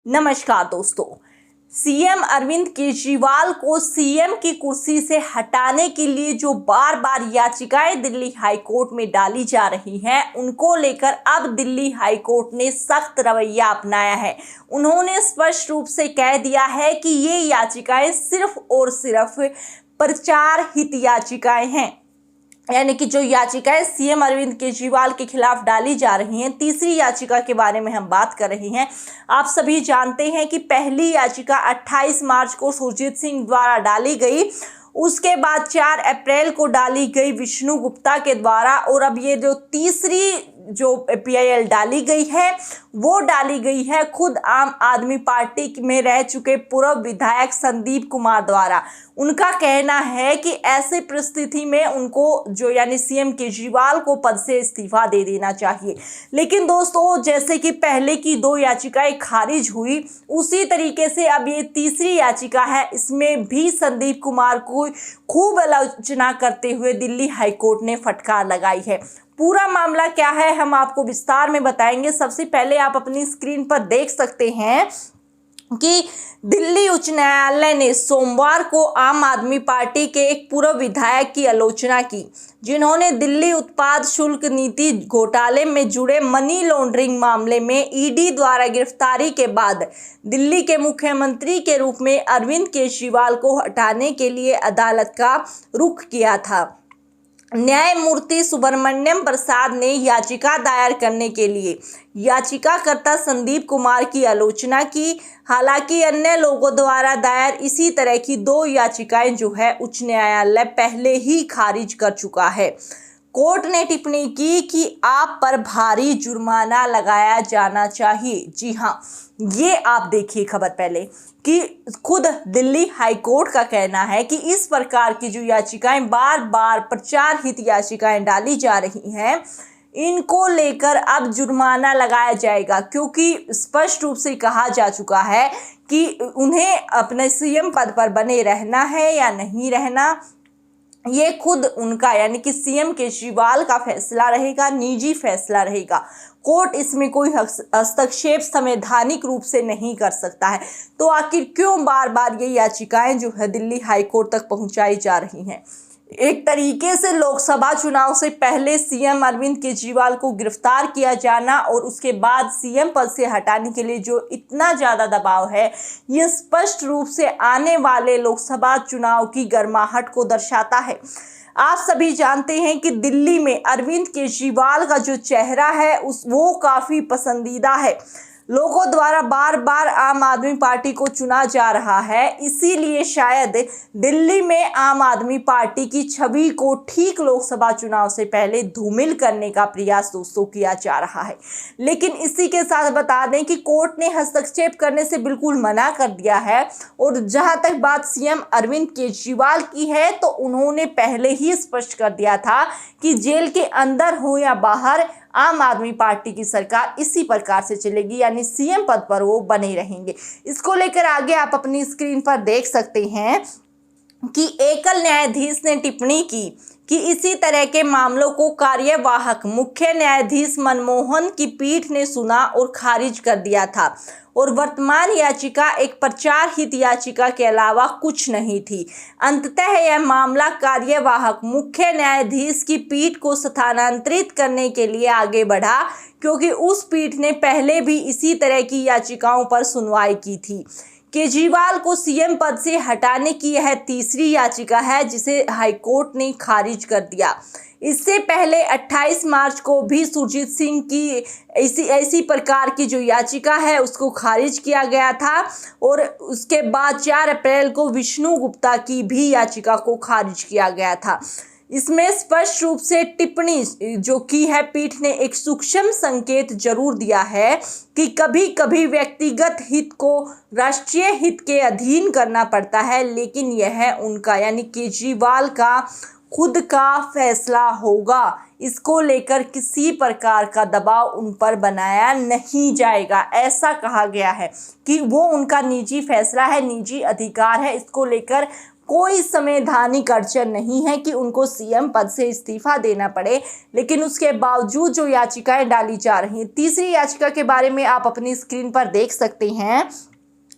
नमस्कार दोस्तों। सीएम अरविंद केजरीवाल को सीएम की कुर्सी से हटाने के लिए जो बार बार याचिकाएं दिल्ली हाई कोर्ट में डाली जा रही हैं, उनको लेकर अब दिल्ली हाई कोर्ट ने सख्त रवैया अपनाया है। उन्होंने स्पष्ट रूप से कह दिया है कि ये याचिकाएं सिर्फ और सिर्फ प्रचार हित याचिकाएं हैं, यानी कि जो याचिकाएं सीएम अरविंद केजरीवाल के खिलाफ डाली जा रही हैं। तीसरी याचिका के बारे में हम बात कर रहे हैं। आप सभी जानते हैं कि पहली याचिका 28 मार्च को सुरजीत सिंह द्वारा डाली गई, उसके बाद 4 अप्रैल को डाली गई विष्णु गुप्ता के द्वारा, और अब ये जो तीसरी जो PIL डाली गई है वो डाली गई है खुद आम आदमी पार्टी में रह चुके पूर्व विधायक संदीप कुमार द्वारा। उनका कहना है कि ऐसी परिस्थिति में उनको जो यानी सीएम केजरीवाल को पद से इस्तीफा दे देना चाहिए। लेकिन दोस्तों, जैसे कि पहले की 2 याचिकाएं खारिज हुई, उसी तरीके से अब ये तीसरी याचिका है, इसमें भी संदीप कुमार को खूब आलोचना करते हुए दिल्ली हाईकोर्ट ने फटकार लगाई है। पूरा मामला क्या है हम आपको विस्तार में बताएंगे। सबसे पहले आप अपनी स्क्रीन पर देख सकते हैं कि दिल्ली उच्च न्यायालय ने सोमवार को आम आदमी पार्टी के एक पूर्व विधायक की आलोचना की, जिन्होंने दिल्ली उत्पाद शुल्क नीति घोटाले में जुड़े मनी लॉन्ड्रिंग मामले में ED द्वारा गिरफ्तारी के बाद दिल्ली के मुख्यमंत्री के रूप में अरविंद केजरीवाल को हटाने के लिए अदालत का रुख किया था। न्यायमूर्ति सुब्रमण्यम प्रसाद ने याचिका दायर करने के लिए याचिकाकर्ता संदीप कुमार की आलोचना की। हालांकि अन्य लोगों द्वारा दायर इसी तरह की 2 याचिकाएं जो है उच्च न्यायालय पहले ही खारिज कर चुका है। कोर्ट ने टिप्पणी की कि आप पर भारी जुर्माना लगाया जाना चाहिए। जी हाँ, ये आप देखिए खबर पहले कि खुद दिल्ली हाई कोर्ट का कहना है कि इस प्रकार की जो याचिकाएं बार बार प्रचार हित याचिकाएं डाली जा रही हैं, इनको लेकर अब जुर्माना लगाया जाएगा, क्योंकि स्पष्ट रूप से कहा जा चुका है कि उन्हें अपने सीएम पद पर बने रहना है या नहीं रहना, ये खुद उनका यानी कि सीएम केजरीवाल का फैसला रहेगा, निजी फैसला रहेगा। कोर्ट इसमें कोई हस्तक्षेप संवैधानिक रूप से नहीं कर सकता है। तो आखिर क्यों बार बार ये याचिकाएं जो है दिल्ली हाई कोर्ट तक पहुंचाई जा रही हैं? एक तरीके से लोकसभा चुनाव से पहले सीएम अरविंद केजरीवाल को गिरफ्तार किया जाना और उसके बाद सीएम पद से हटाने के लिए जो इतना ज़्यादा दबाव है, ये स्पष्ट रूप से आने वाले लोकसभा चुनाव की गर्माहट को दर्शाता है। आप सभी जानते हैं कि दिल्ली में अरविंद केजरीवाल का जो चेहरा है वो काफ़ी पसंदीदा है। लोगों द्वारा बार बार आम आदमी पार्टी को चुना जा रहा है, इसीलिए शायद दिल्ली में आम आदमी पार्टी की छवि को ठीक लोकसभा चुनाव से पहले धूमिल करने का प्रयास दोस्तों किया जा रहा है। लेकिन इसी के साथ बता दें कि कोर्ट ने हस्तक्षेप करने से बिल्कुल मना कर दिया है, और जहां तक बात सीएम अरविंद केजरीवाल की है तो उन्होंने पहले ही स्पष्ट कर दिया था कि जेल के अंदर हो या बाहर आम आदमी पार्टी की सरकार इसी प्रकार से चलेगी, यानी सीएम पद पर वो बने रहेंगे। इसको लेकर आगे आप अपनी स्क्रीन पर देख सकते हैं कि एकल न्यायाधीश ने टिप्पणी की कि इसी तरह के मामलों को कार्यवाहक मुख्य न्यायाधीश मनमोहन की पीठ ने सुना और खारिज कर दिया था, और वर्तमान याचिका एक प्रचार हित याचिका के अलावा कुछ नहीं थी। अंततः यह मामला कार्यवाहक मुख्य न्यायाधीश की पीठ को स्थानांतरित करने के लिए आगे बढ़ा, क्योंकि उस पीठ ने पहले भी इसी तरह की याचिकाओं पर सुनवाई की थी। केजरीवाल को सीएम पद से हटाने की यह तीसरी याचिका है जिसे हाईकोर्ट ने खारिज कर दिया। इससे पहले 28 मार्च को भी सुरजीत सिंह की ऐसी प्रकार की जो याचिका है उसको खारिज किया गया था, और उसके बाद 4 अप्रैल को विष्णु गुप्ता की भी याचिका को खारिज किया गया था। इसमें स्पष्ट रूप से टिप्पणी जो की है पीठ ने एक सूक्ष्म संकेत जरूर दिया है कि कभी कभी व्यक्तिगत हित को राष्ट्रीय हित के अधीन करना पड़ता है, लेकिन यह उनका यानी केजरीवाल का खुद का फैसला होगा। इसको लेकर किसी प्रकार का दबाव उन पर बनाया नहीं जाएगा। ऐसा कहा गया है कि वो उनका निजी फैसला है, निजी अधिकार है, इसको लेकर कोई संवैधानिक अड़चन नहीं है कि उनको सीएम पद से इस्तीफा देना पड़े, लेकिन उसके बावजूद जो याचिकाएं डाली जा रही हैं, तीसरी याचिका के बारे में आप अपनी स्क्रीन पर देख सकते हैं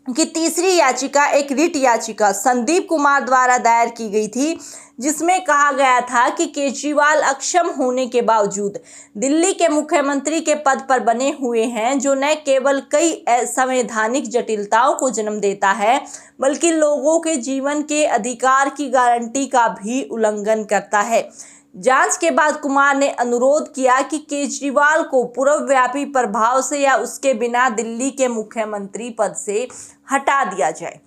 कि तीसरी याचिका एक रिट याचिका संदीप कुमार द्वारा दायर की गई थी, जिसमें कहा गया था कि केजरीवाल अक्षम होने के बावजूद दिल्ली के मुख्यमंत्री के पद पर बने हुए हैं, जो न केवल कई संवैधानिक जटिलताओं को जन्म देता है बल्कि लोगों के जीवन के अधिकार की गारंटी का भी उल्लंघन करता है। जांच के बाद कुमार ने अनुरोध किया कि केजरीवाल को पूर्वव्यापी प्रभाव से या उसके बिना दिल्ली के मुख्यमंत्री पद से हटा दिया जाए।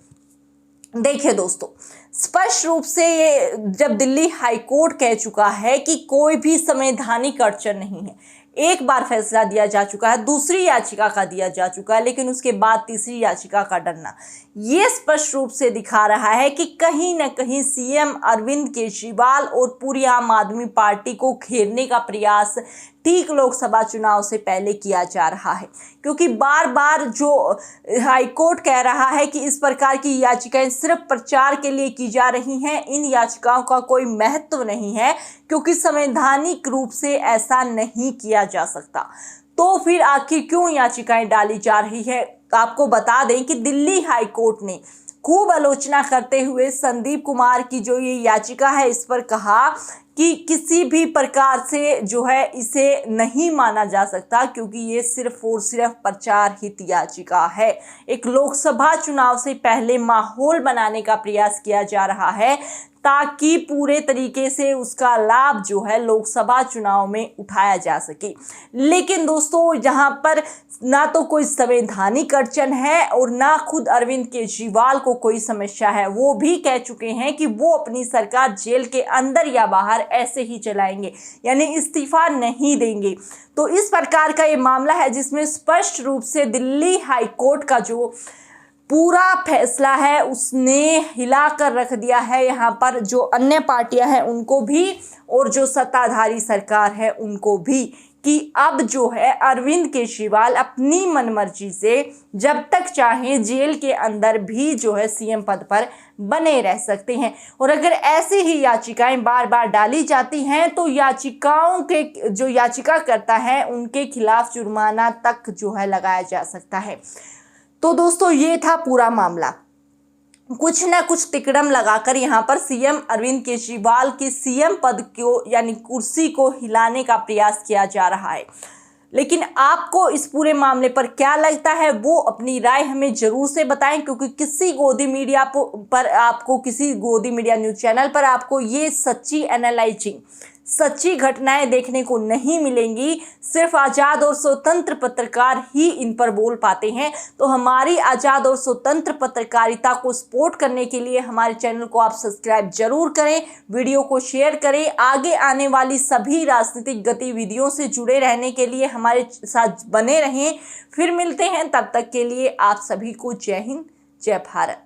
देखिए दोस्तों, स्पष्ट रूप से ये जब दिल्ली हाईकोर्ट कह चुका है कि कोई भी संवैधानिक अड़चन नहीं है, एक बार फैसला दिया जा चुका है, दूसरी याचिका का दिया जा चुका है, लेकिन उसके बाद तीसरी याचिका का डरना ये स्पष्ट रूप से दिखा रहा है कि कहीं न कहीं सीएम अरविंद केजरीवाल और पूरी आम आदमी पार्टी को घेरने का प्रयास ठीक लोकसभा चुनाव से पहले किया जा रहा है, क्योंकि बार बार जो हाईकोर्ट कह रहा है कि इस प्रकार की याचिकाएं सिर्फ प्रचार के लिए की जा रही हैं, इन याचिकाओं का कोई महत्व नहीं है, क्योंकि संवैधानिक रूप से ऐसा नहीं किया जा सकता। तो फिर आखिर क्यों याचिकाएं डाली जा रही है? आपको बता दें कि दिल्ली हाईकोर्ट ने खूब आलोचना करते हुए संदीप कुमार की जो ये याचिका है, इस पर कहा कि किसी भी प्रकार से जो है इसे नहीं माना जा सकता, क्योंकि ये सिर्फ और सिर्फ प्रचार हित याचिका है। एक लोकसभा चुनाव से पहले माहौल बनाने का प्रयास किया जा रहा है ताकि पूरे तरीके से उसका लाभ जो है लोकसभा चुनाव में उठाया जा सके। लेकिन दोस्तों, यहाँ पर ना तो कोई संवैधानिक अड़चन है और ना खुद अरविंद केजरीवाल को कोई समस्या है। वो भी कह चुके हैं कि वो अपनी सरकार जेल के अंदर या बाहर ऐसे ही चलाएंगे, यानी इस्तीफा नहीं देंगे। तो इस प्रकार का ये मामला है जिसमें स्पष्ट रूप से दिल्ली हाईकोर्ट का जो पूरा फैसला है उसने हिला कर रख दिया है यहाँ पर जो अन्य पार्टियां हैं उनको भी और जो सत्ताधारी सरकार है उनको भी, कि अब जो है अरविंद केजरीवाल अपनी मनमर्जी से जब तक चाहे जेल के अंदर भी जो है सीएम पद पर बने रह सकते हैं। और अगर ऐसी ही याचिकाएं बार बार डाली जाती हैं तो याचिकाओं के जो याचिका करता है उनके खिलाफ जुर्माना तक जो है लगाया जा सकता है। तो दोस्तों, ये था पूरा मामला। कुछ ना कुछ तिकड़म लगाकर यहाँ पर सीएम अरविंद केजरीवाल के सीएम पद को यानी कुर्सी को हिलाने का प्रयास किया जा रहा है। लेकिन आपको इस पूरे मामले पर क्या लगता है, वो अपनी राय हमें जरूर से बताएं, क्योंकि किसी गोदी मीडिया पर आपको किसी गोदी मीडिया न्यूज चैनल पर आपको ये सच्ची एनालाइजिंग सच्ची घटनाएं देखने को नहीं मिलेंगी। सिर्फ आज़ाद और स्वतंत्र पत्रकार ही इन पर बोल पाते हैं। तो हमारी आज़ाद और स्वतंत्र पत्रकारिता को सपोर्ट करने के लिए हमारे चैनल को आप सब्सक्राइब जरूर करें, वीडियो को शेयर करें। आगे आने वाली सभी राजनीतिक गतिविधियों से जुड़े रहने के लिए हमारे साथ बने रहें। फिर मिलते हैं, तब तक के लिए आप सभी को जय हिंद, जय भारत।